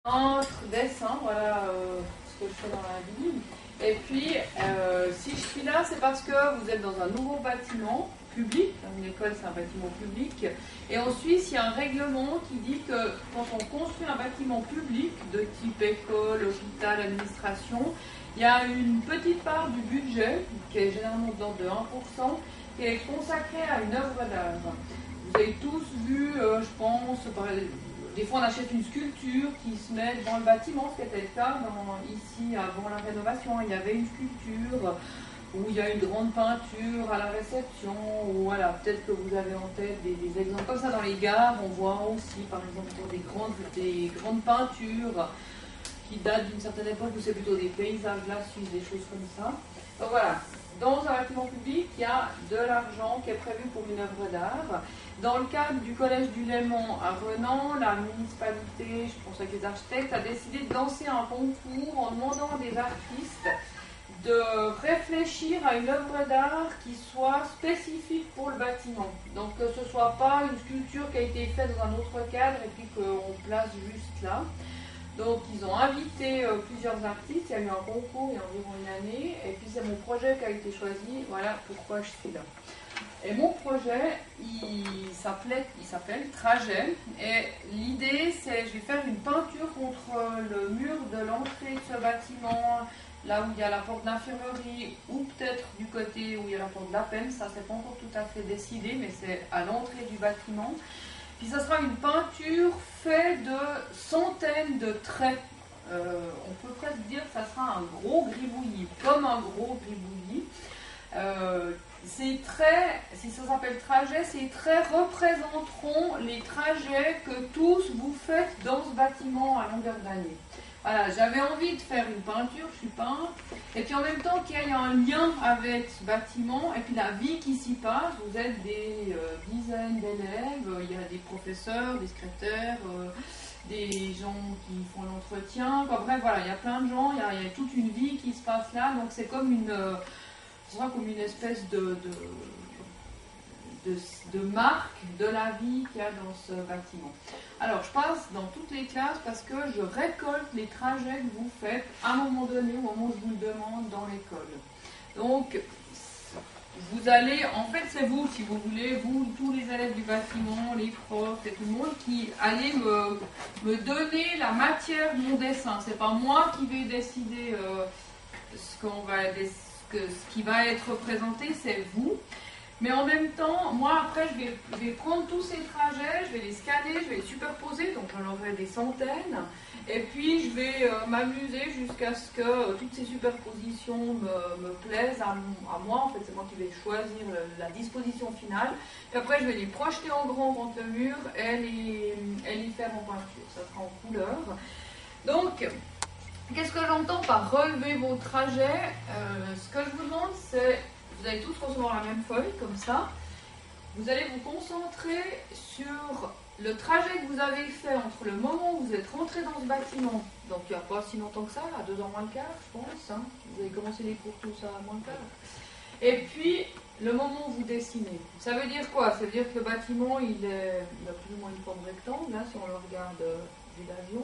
Entre dessin, voilà ce que je fais dans la vie. Et puis, si je suis là, c'est parce que vous êtes dans un nouveau bâtiment public. Une école, c'est un bâtiment public. Et en Suisse, il y a un règlement qui dit que quand on construit un bâtiment public, de type école, hôpital, administration, il y a une petite part du budget, qui est généralement de l'ordre de 1%, qui est consacrée à une œuvre d'art. Vous avez tous vu, je pense, des fois on achète une sculpture qui se met dans le bâtiment, ce qui était le cas ici avant la rénovation. Il y avait une sculpture où il y a une grande peinture à la réception, ou voilà, peut-être que vous avez en tête des exemples comme ça dans les gares. On voit aussi par exemple des grandes peintures qui datent d'une certaine époque où c'est plutôt des paysages de la Suisse, des choses comme ça. Donc voilà, dans un bâtiment public, il y a de l'argent qui est prévu pour une œuvre d'art. Dans le cadre du Collège du Léman à Renan, la municipalité, je pense avec les architectes, a décidé de lancer un concours en demandant à des artistes de réfléchir à une œuvre d'art qui soit spécifique pour le bâtiment. Donc que ce ne soit pas une sculpture qui a été faite dans un autre cadre et puis qu'on place juste là. Donc ils ont invité plusieurs artistes, il y a eu un concours il y a environ une année, et puis c'est mon projet qui a été choisi, voilà pourquoi je suis là. Et mon projet, il s'appelle Trajet, et l'idée c'est, je vais faire une peinture contre le mur de l'entrée de ce bâtiment, là où il y a la porte d'infirmerie, ou peut-être du côté où il y a la porte d'APEM, ça c'est pas encore tout à fait décidé, mais c'est à l'entrée du bâtiment. Puis ça sera une peinture faite de centaines de traits. On peut presque dire que ça sera un gros gribouillis, comme un gros gribouillis. Ces traits, si ça s'appelle trajet, ces traits représenteront les trajets que tous vous faites dans ce bâtiment à longueur d'année. Voilà, j'avais envie de faire une peinture, je suis peintre, et puis en même temps qu'il y ait un lien avec ce bâtiment, et puis la vie qui s'y passe. Vous êtes des dizaines d'élèves, il y a des professeurs, des secrétaires, des gens qui font l'entretien, bref, voilà, il y a plein de gens, il y a toute une vie qui se passe là, donc c'est comme une espèce de marque de la vie qu'il y a dans ce bâtiment. Alors, je passe dans toutes les classes parce que je récolte les trajets que vous faites à un moment donné, au moment où je vous le demande dans l'école. Donc, vous allez, en fait, c'est vous, si vous voulez, vous, tous les élèves du bâtiment, les profs et tout le monde, qui allez me donner la matière de mon dessin. C'est pas moi qui vais décider ce qui va être présenté, c'est vous. Mais en même temps, moi après, je vais prendre tous ces trajets, je vais les scanner, je vais les superposer, donc j'en aurai des centaines. Et puis, je vais m'amuser jusqu'à ce que toutes ces superpositions me plaisent à moi. En fait, c'est moi qui vais choisir la disposition finale. Puis après, je vais les projeter en grand contre le mur et les faire en peinture. Ça sera en couleur. Donc, qu'est-ce que j'entends par relever vos trajets? Ce que je vous demande, c'est... Vous allez tous recevoir la même feuille, comme ça. Vous allez vous concentrer sur le trajet que vous avez fait entre le moment où vous êtes rentré dans ce bâtiment, donc il n'y a pas si longtemps que ça, à 2h moins le quart, je pense. Hein. Vous avez commencé les cours tous à moins le quart. Et puis, le moment où vous dessinez. Ça veut dire quoi? Ça veut dire que le bâtiment, il a plus ou moins une forme rectangle, hein, si on le regarde vue d'avion.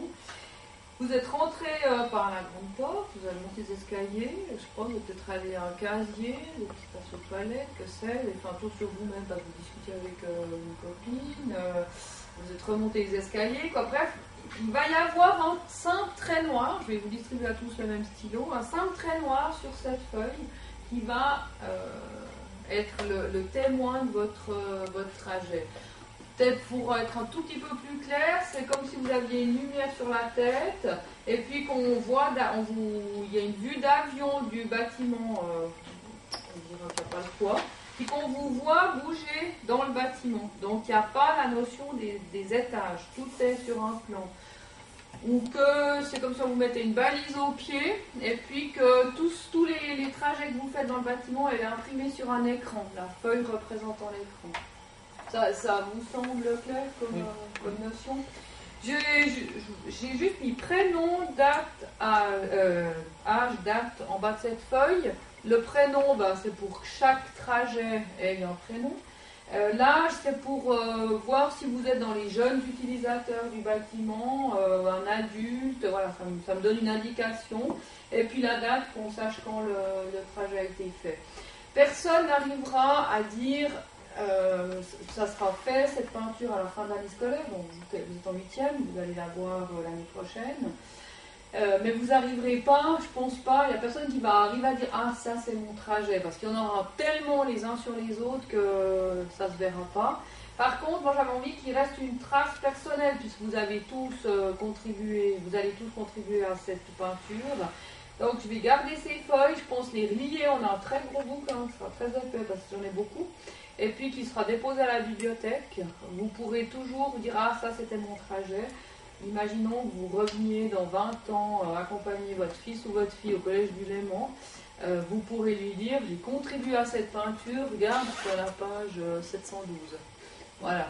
Vous êtes rentré par la grande porte, vous avez monté les escaliers, je crois que vous êtes peut-être allé à un casier, des petits passes aux toilettes, que c'est, enfin tout sur vous-même parce que vous discutez avec une copine, vous êtes remonté les escaliers, quoi. Bref, il va y avoir un simple trait noir, je vais vous distribuer à tous le même stylo, un simple trait noir sur cette feuille qui va être le témoin de votre trajet. Peut-être pour être un tout petit peu plus clair, c'est comme si vous aviez une lumière sur la tête et puis qu'on voit, il y a une vue d'avion du bâtiment, on dirait qu'il n'y a pas le toit, puis qu'on vous voit bouger dans le bâtiment. Donc il n'y a pas la notion des étages, tout est sur un plan. Ou que c'est comme ça, vous mettez une balise au pied et puis que tous les trajets que vous faites dans le bâtiment, elle est imprimée sur un écran, la feuille représentant l'écran. Ça vous semble clair comme notion? J'ai juste mis prénom, date, âge, date en bas de cette feuille. Le prénom, c'est pour que chaque trajet ait un prénom. L'âge, c'est pour voir si vous êtes dans les jeunes utilisateurs du bâtiment, un adulte, voilà, ça me donne une indication. Et puis la date, qu'on sache quand le trajet a été fait. Personne n'arrivera à dire ça sera fait, cette peinture, à la fin de l'année scolaire. Bon, vous êtes en 8e, vous allez la voir l'année prochaine. Mais vous n'arriverez pas, je pense pas, il n'y a personne qui va arriver à dire « Ah, ça c'est mon trajet », parce qu'il y en aura tellement les uns sur les autres que ça ne se verra pas. Par contre, moi j'avais envie qu'il reste une trace personnelle, puisque vous avez tous contribué, vous allez tous contribuer à cette peinture. Donc je vais garder ces feuilles, je pense les relier, on a un très gros bouquin, ça sera très épais parce que j'en ai beaucoup, et puis qui sera déposé à la bibliothèque. Vous pourrez toujours vous dire « Ah, ça c'était mon trajet ». Imaginons que vous reveniez dans 20 ans accompagner votre fils ou votre fille au collège du Léman. Vous pourrez lui dire « J'ai contribué à cette peinture, regarde sur la page 712 ». Voilà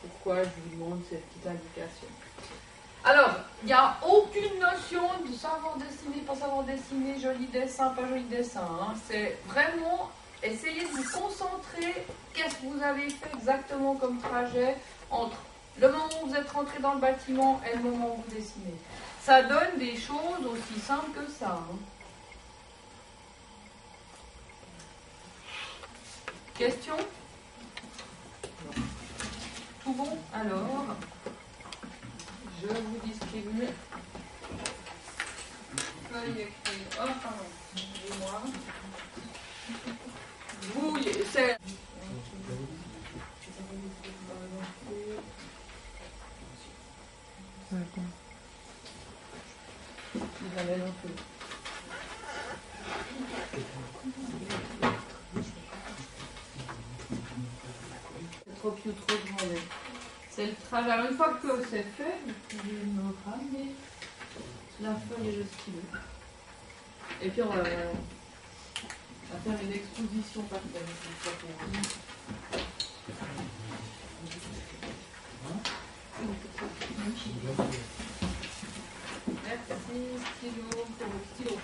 pourquoi je vous demande cette petite indication. Alors, il n'y a aucune notion de savoir dessiner, pas savoir dessiner, joli dessin, pas joli dessin. Hein. C'est vraiment essayer de vous concentrer, qu'est-ce que vous avez fait exactement comme trajet entre le moment où vous êtes rentré dans le bâtiment et le moment où vous dessinez. Ça donne des choses aussi simples que ça. Hein. Question? Tout bon? Alors, je vous distribue. Feuille écrite. Oh, pardon. Excusez-moi. Vous, c'est... Jamais non plus. C'est trop piou, trop grand. C'est le trajet. Alors une fois que c'est fait, vous pouvez me ramener la feuille et le stylo. Et puis on va faire une exposition par thème. Merci, stylo, pour le stylo.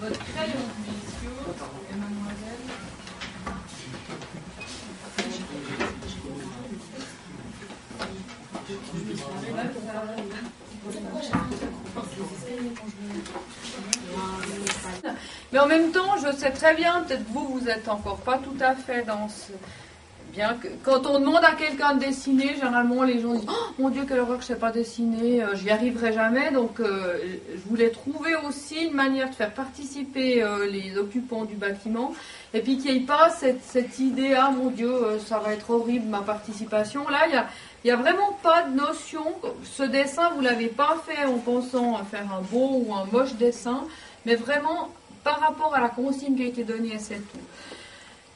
Votre crayon, messieurs et mademoiselle. Mais en même temps, je sais très bien, peut-être vous n'êtes encore pas tout à fait dans ce... Bien que, quand on demande à quelqu'un de dessiner, généralement les gens disent « Oh mon Dieu, quelle horreur, je ne sais pas dessiner, j'y arriverai jamais ». Donc je voulais trouver aussi une manière de faire participer les occupants du bâtiment et puis qu'il n'y ait pas cette idée « Ah mon Dieu, ça va être horrible ma participation ». Là, il n'y a vraiment pas de notion. Ce dessin, vous ne l'avez pas fait en pensant à faire un beau ou un moche dessin, mais vraiment par rapport à la consigne qui a été donnée, c'est tout.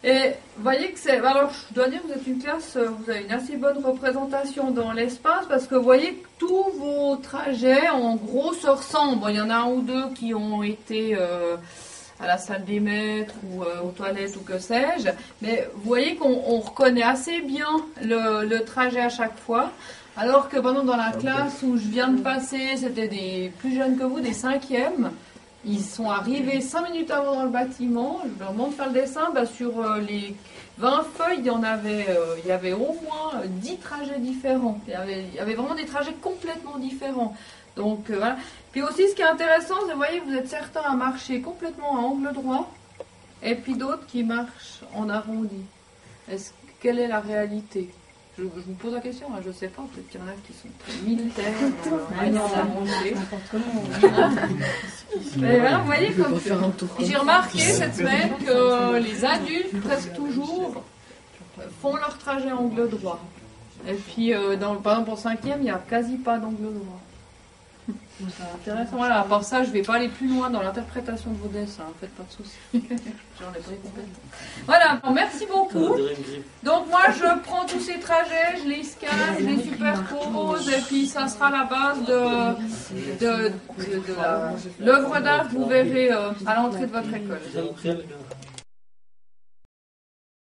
Et vous voyez que c'est... Alors, je dois dire que vous êtes une classe, vous avez une assez bonne représentation dans l'espace, parce que vous voyez que tous vos trajets, en gros, se ressemblent. Bon, il y en a un ou deux qui ont été à la salle des maîtres, ou aux toilettes, ou que sais-je. Mais vous voyez qu'on reconnaît assez bien le trajet à chaque fois. Alors que, par exemple, dans la classe où je viens de passer, c'était des plus jeunes que vous, des 5e. Ils sont arrivés 5 minutes avant dans le bâtiment. Je leur demande de faire le dessin. Sur les 20 feuilles, il y avait au moins 10 trajets différents. Il y avait vraiment des trajets complètement différents. Donc voilà. Puis aussi, ce qui est intéressant, c'est que vous voyez, vous êtes certains à marcher complètement à angle droit, et puis d'autres qui marchent en arrondi. Quelle est la réalité? Je vous pose la question, hein, je ne sais pas, peut-être qu'il y en a qui sont très militaires. Mais voilà, vous voyez, comme j'ai remarqué cette semaine que les adultes, presque toujours, font leur trajet angle droit. Et puis, par exemple, en 5e, il n'y a quasi pas d'angle droit. C'est intéressant. Voilà, à part ça, je ne vais pas aller plus loin dans l'interprétation de vos dessins, faites pas de soucis. J'en ai pas complètement. Voilà, merci beaucoup. Donc moi, je prends tous ces trajets, je les scanne, je les superpose, et puis ça sera la base de l'œuvre d'art que vous verrez à l'entrée de votre école.